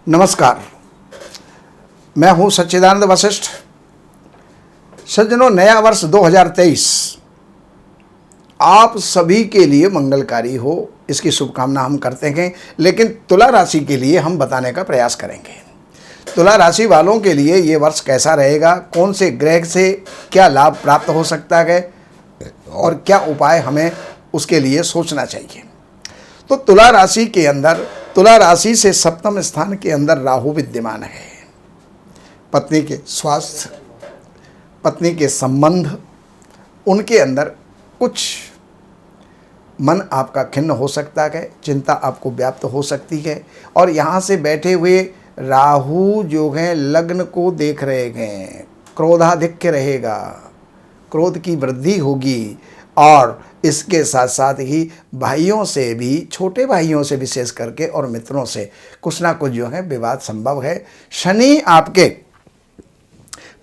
नमस्कार, मैं हूं सच्चिदानंद वशिष्ठ। सज्जनों, नया वर्ष 2023 आप सभी के लिए मंगलकारी हो, इसकी शुभकामना हम करते हैं। लेकिन तुला राशि के लिए हम बताने का प्रयास करेंगे। तुला राशि वालों के लिए ये वर्ष कैसा रहेगा, कौन से ग्रह से क्या लाभ प्राप्त हो सकता है और क्या उपाय हमें उसके लिए सोचना चाहिए। तो तुला राशि के अंदर, तुला राशि से सप्तम स्थान के अंदर राहु विद्यमान है। पत्नी के स्वास्थ्य, पत्नी के संबंध, उनके अंदर कुछ मन आपका खिन्न हो सकता है, चिंता आपको व्याप्त हो सकती है। और यहाँ से बैठे हुए राहु जो हैं लग्न को देख रहे हैं, क्रोधाधिक्य रहेगा, क्रोध की वृद्धि होगी। और इसके साथ साथ ही भाइयों से भी, छोटे भाइयों से विशेष करके और मित्रों से कुछ ना कुछ जो है विवाद संभव है। शनि आपके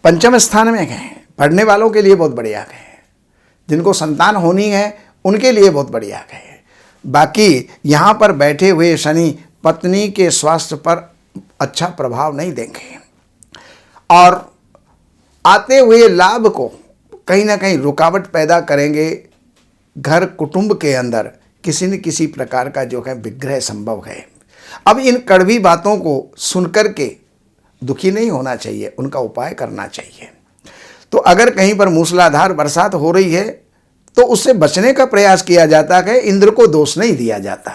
पंचम स्थान में हैं, पढ़ने वालों के लिए बहुत बढ़िया है। जिनको संतान होनी है उनके लिए बहुत बढ़िया है। बाकी यहाँ पर बैठे हुए शनि पत्नी के स्वास्थ्य पर अच्छा प्रभाव नहीं देंगे और आते हुए लाभ को कहीं ना कहीं रुकावट पैदा करेंगे। घर कुटुंब के अंदर किसी न किसी प्रकार का जो है विग्रह संभव है। अब इन कड़वी बातों को सुनकर के दुखी नहीं होना चाहिए, उनका उपाय करना चाहिए। तो अगर कहीं पर मूसलाधार बरसात हो रही है तो उससे बचने का प्रयास किया जाता है, इंद्र को दोष नहीं दिया जाता।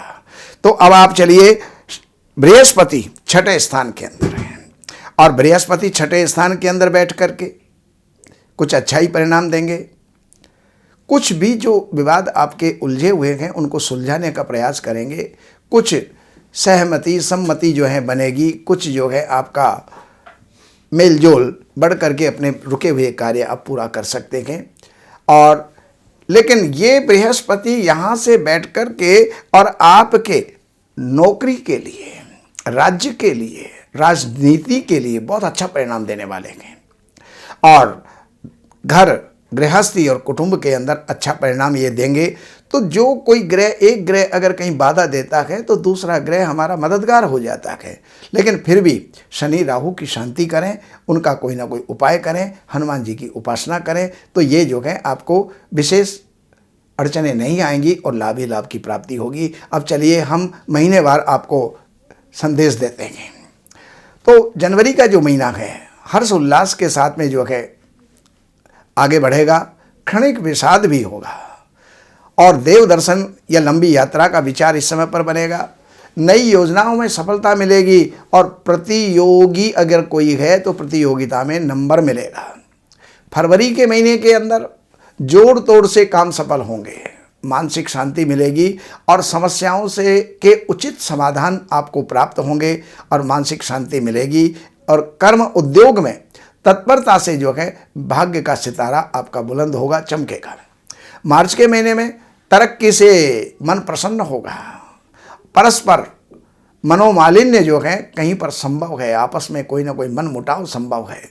तो अब आप चलिए, बृहस्पति छठे स्थान के अंदर है और बृहस्पति छठे स्थान के अंदर बैठ करके कुछ अच्छा ही परिणाम देंगे। कुछ भी जो विवाद आपके उलझे हुए हैं उनको सुलझाने का प्रयास करेंगे। कुछ सहमति सम्मति जो है बनेगी, कुछ जो है आपका मेलजोल बढ़ करके अपने रुके हुए कार्य आप पूरा कर सकते हैं। और लेकिन ये बृहस्पति यहाँ से बैठ कर के और आपके नौकरी के लिए, राज्य के लिए, राजनीति के लिए बहुत अच्छा परिणाम देने वाले हैं। और घर गृहस्थी और कुटुंब के अंदर अच्छा परिणाम ये देंगे। तो जो कोई ग्रह, एक ग्रह अगर कहीं बाधा देता है तो दूसरा ग्रह हमारा मददगार हो जाता है। लेकिन फिर भी शनि राहु की शांति करें, उनका कोई ना कोई उपाय करें, हनुमान जी की उपासना करें, तो ये जो है आपको विशेष अड़चने नहीं आएंगी और लाभ ही लाभ की प्राप्ति होगी। अब चलिए हम महीनेवार आपको संदेश देते हैं। तो जनवरी का जो महीना है हर्ष उल्लास के साथ में जो है आगे बढ़ेगा, क्षणिक विषाद भी होगा और देव दर्शन या लंबी यात्रा का विचार इस समय पर बनेगा। नई योजनाओं में सफलता मिलेगी और प्रतियोगी अगर कोई है तो प्रतियोगिता में नंबर मिलेगा। फरवरी के महीने के अंदर जोड़ तोड़ से काम सफल होंगे, मानसिक शांति मिलेगी और समस्याओं से के उचित समाधान आपको प्राप्त होंगे और मानसिक शांति मिलेगी। और कर्म उद्योग में तत्परता से जो है भाग्य का सितारा आपका बुलंद होगा, चमकेगा। मार्च के महीने में तरक्की से मन प्रसन्न होगा। परस्पर मनोमालिन्य जो है कहीं पर संभव है, आपस में कोई ना कोई मन मुटाव संभव है।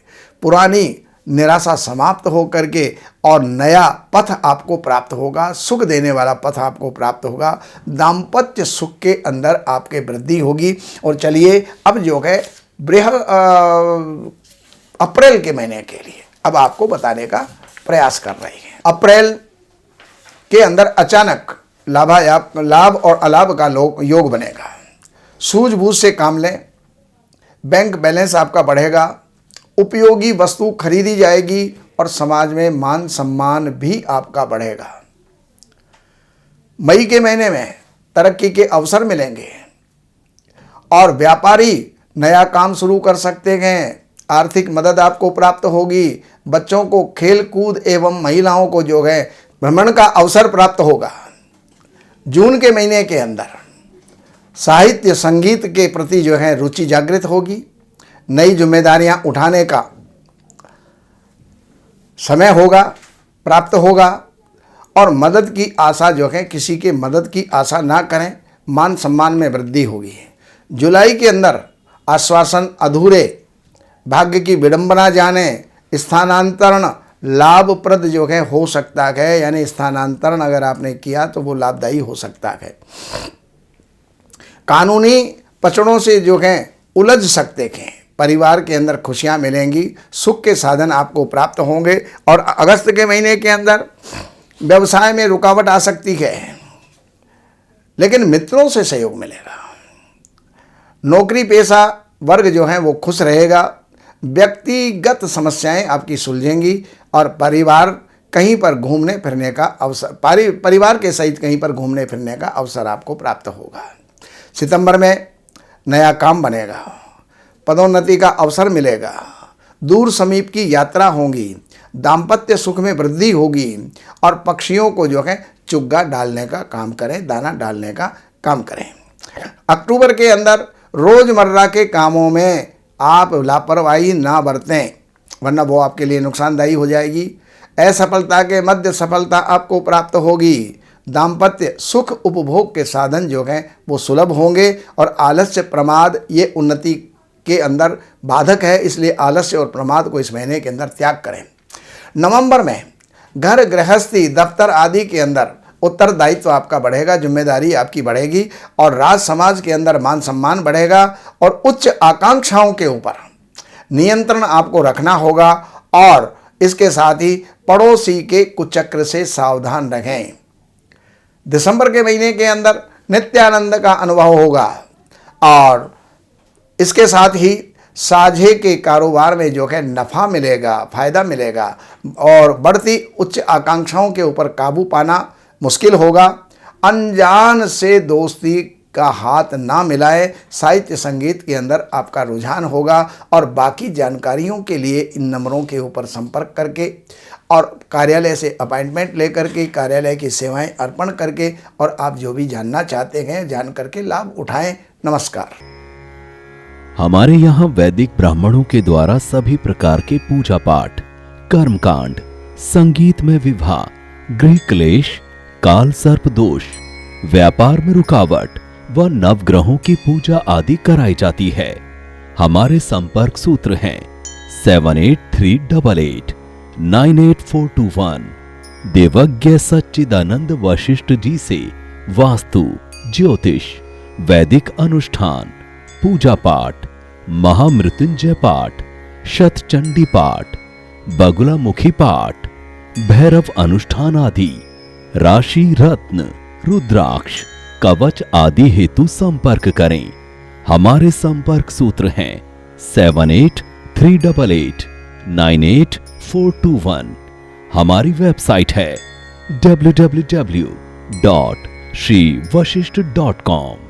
पुरानी निराशा समाप्त हो करके और नया पथ आपको प्राप्त होगा, सुख देने वाला पथ आपको प्राप्त होगा। दाम्पत्य सुख के अंदर आपके वृद्धि होगी। और चलिए अब जो है अप्रैल के महीने के लिए अब आपको बताने का प्रयास कर रहे हैं। अप्रैल के अंदर अचानक लाभ और अलाभ का योग बनेगा। सूझबूझ से काम लें, बैंक बैलेंस आपका बढ़ेगा, उपयोगी वस्तु खरीदी जाएगी और समाज में मान सम्मान भी आपका बढ़ेगा। मई के महीने में तरक्की के अवसर मिलेंगे और व्यापारी नया काम शुरू कर सकते हैं। आर्थिक मदद आपको प्राप्त होगी। बच्चों को खेल कूद एवं महिलाओं को जो है भ्रमण का अवसर प्राप्त होगा। जून के महीने के अंदर साहित्य संगीत के प्रति जो है रुचि जागृत होगी। नई जिम्मेदारियां उठाने का समय होगा, प्राप्त होगा। और मदद की आशा जो है, किसी के मदद की आशा ना करें, मान सम्मान में वृद्धि होगी। जुलाई के अंदर आश्वासन अधूरे, भाग्य की विडंबना जाने, स्थानांतरण लाभप्रद जो है हो सकता है। यानी स्थानांतरण अगर आपने किया तो वो लाभदायी हो सकता है। कानूनी पचड़ों से जो है उलझ सकते हैं। परिवार के अंदर खुशियां मिलेंगी, सुख के साधन आपको प्राप्त होंगे। और अगस्त के महीने के अंदर व्यवसाय में रुकावट आ सकती है, लेकिन मित्रों से सहयोग मिलेगा। नौकरी पेशा वर्ग जो है वो खुश रहेगा। व्यक्तिगत समस्याएं आपकी सुलझेंगी और परिवार कहीं पर घूमने फिरने का अवसर, परिवार के सहित कहीं पर घूमने फिरने का अवसर आपको प्राप्त होगा। सितंबर में नया काम बनेगा, पदोन्नति का अवसर मिलेगा, दूर समीप की यात्रा होगी, दाम्पत्य सुख में वृद्धि होगी और पक्षियों को जो है चुग्गा डालने का काम करें, दाना डालने का काम करें। अक्टूबर के अंदर रोजमर्रा के कामों में आप लापरवाही ना बरतें, वरना वो आपके लिए नुकसानदायी हो जाएगी। असफलता के मध्य सफलता आपको प्राप्त होगी। दाम्पत्य सुख उपभोग के साधन जो हैं वो सुलभ होंगे और आलस्य प्रमाद ये उन्नति के अंदर बाधक है, इसलिए आलस्य और प्रमाद को इस महीने के अंदर त्याग करें। नवंबर में घर गृहस्थी दफ्तर आदि के अंदर उत्तरदायित्व आपका बढ़ेगा, जिम्मेदारी आपकी बढ़ेगी और राज समाज के अंदर मान सम्मान बढ़ेगा और उच्च आकांक्षाओं के ऊपर नियंत्रण आपको रखना होगा। और इसके साथ ही पड़ोसी के कुचक्र से सावधान रहें। दिसंबर के महीने के अंदर नित्यानंद का अनुभव होगा और इसके साथ ही साझे के कारोबार में जो है नफ़ा मिलेगा, फायदा मिलेगा और बढ़ती उच्च आकांक्षाओं के ऊपर काबू पाना मुश्किल होगा। अनजान से दोस्ती का हाथ ना मिलाए। साहित्य संगीत के अंदर आपका रुझान होगा और बाकी जानकारियों के लिए इन नंबरों के ऊपर संपर्क करके और कार्यालय से अपॉइंटमेंट लेकर के कार्यालय की सेवाएं अर्पण करके और आप जो भी जानना चाहते हैं जान करके लाभ उठाएं। नमस्कार। हमारे यहाँ वैदिक ब्राह्मणों के द्वारा सभी प्रकार के पूजा पाठ, कर्मकांड, संगीत में विवाह, गृह क्लेश, काल सर्प दोष, व्यापार में रुकावट व नवग्रहों की पूजा आदि कराई जाती है। हमारे संपर्क सूत्र हैं 7838898421। देवज्ञ सच्चिदानंद वशिष्ठ जी से वास्तु, ज्योतिष, वैदिक अनुष्ठान, पूजा पाठ, महामृत्युंजय पाठ, शतचंडी पाठ, बगुलामुखी पाठ, भैरव अनुष्ठान आदि, राशि रत्न, रुद्राक्ष, कवच आदि हेतु संपर्क करें। हमारे संपर्क सूत्र हैं 7838898421। हमारी वेबसाइट है www.shrivashishth.com।